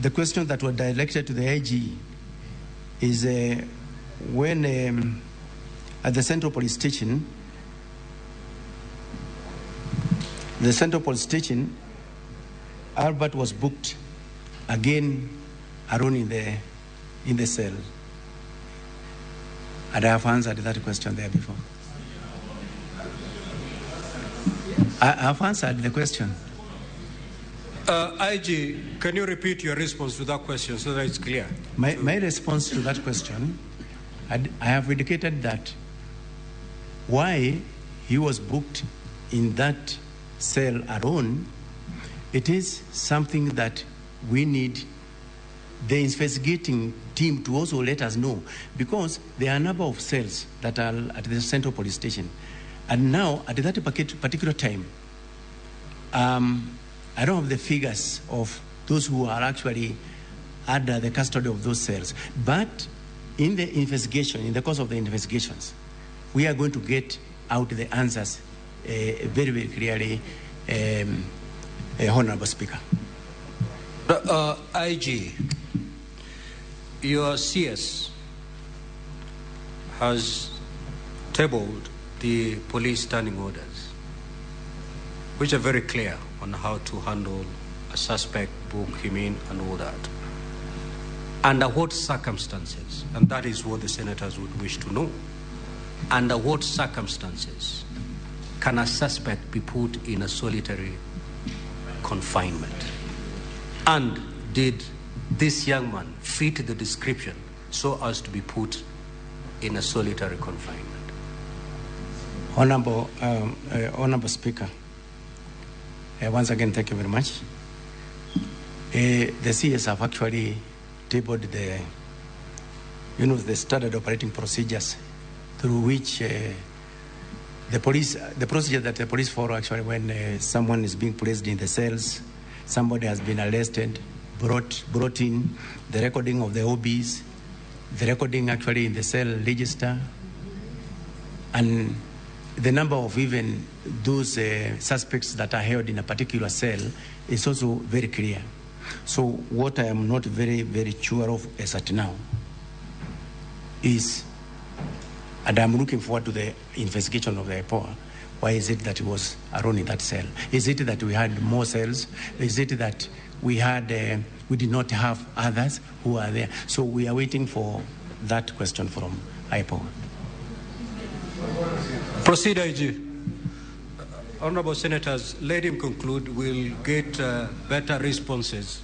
the questions that were directed to the IG is when at the Central Police Station, Albert was booked again alone in the cell. And I have answered that question there before. I have answered the question. IG, can you repeat your response to that question so that it's clear? My response to that question, I have indicated that why he was booked in that cell alone, it is something that we need the investigating team to also let us know, because there are a number of cells that are at the Central Police Station. And now, at that particular time, I don't have the figures of those who are actually under the custody of those cells. But in the investigation, in the course of the investigations, we are going to get out the answers very, very clearly, Honorable Speaker. IG, your CS has tabled the police standing orders, which are very clear on how to handle a suspect, book him in, and all that. Under what circumstances, and that is what the senators would wish to know, under what circumstances can a suspect be put in a solitary confinement? And did this young man fit the description so as to be put in a solitary confinement? Honorable Speaker, once again, thank you very much. The CS have actually tabled the standard operating procedures through which the procedure that the police follow actually when someone is being placed in the cells, somebody has been arrested, brought in, the recording of the OBs, the recording actually in the cell register, and the number of even those suspects that are held in a particular cell is also very clear. So what I am not very, very sure of as at now is, and I'm looking forward to the investigation of the IPOA, why is it that he was alone in that cell? Is it that we had more cells? Is it that we did not have others who are there? So we are waiting for that question from IPOA. Proceed, IG. Honorable Senators, let him conclude. We'll get better responses